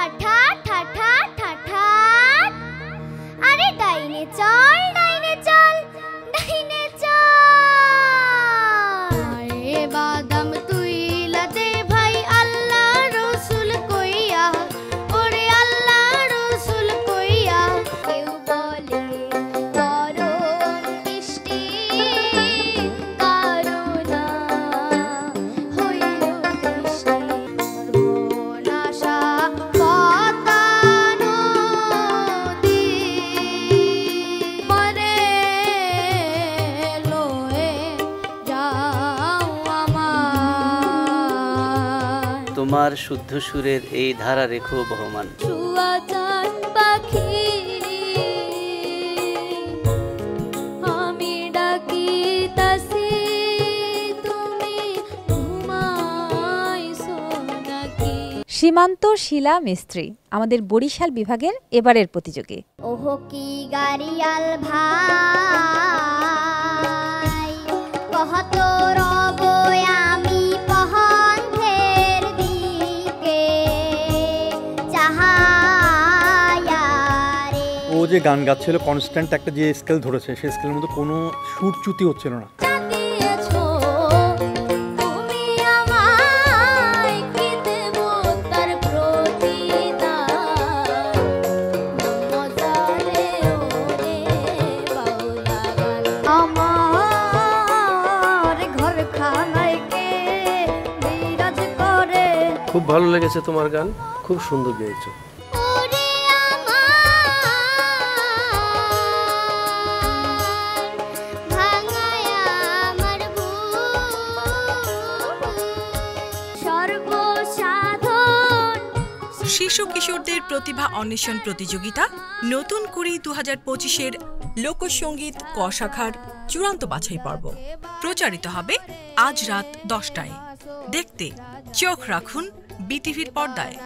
ঠাঠা ঠাঠা ঠাঠা, আরে ডাইনে চল ডাইনে চল ডাইনে চল। আরে বাদাম তুই লাদে ভাই আল্লাহ রসুল কইয়া, ওরে আল্লাহ রসুল কইয়া। কেউ বলে গরম বৃষ্টি করুণা হইল বৃষ্টি, সর্বনাশা পদ্মা নদী মরে লয়ে যাও আমার। তোমার শুদ্ধ সুরের এই ধারা রেখো বহমান। শুয়াচান পাখি আমি ডাকিতাছি, তুমি ঘুমাইছো নাকি? সীমান্ত শিলা মিস্ত্রি আমাদের বরিশাল বিভাগের এবারের প্রতিযোগী। ওহো কি গাড়িয়াল ভাই, কহত রব আমি পহন্থের দিকে চাহায়া রে। ও যে গান গাচ্ছিল কনস্ট্যান্ট একটা যে স্কেল ধরেছে, সেই স্কেলের মধ্যে কোনো সুর চ্যুতি হচ্ছিল না। দিয়েছো তুমি আমায়, কি দেব তার প্রতিদান? মজারে ওরে বাউলা গান, আমার ঘরখানায় কে বিরাজ করে? খুব ভালো লেগেছে তোমার গান, খুব সুন্দর গেয়েছো। ওরে আমার ভাঙায়া আমার বুক, সর্বসাধন। শিশু কিশোরদের প্রতিভা অন্বেষণ প্রতিযোগিতা নতুন কুড়ি 2025-এর লোকসঙ্গীত ক শাখার চূড়ান্ত বাছাই পর্ব প্রচারিত হবে আজ রাত 10টায়। দেখতে চোখ রাখুন বিটিভির পর্দায়।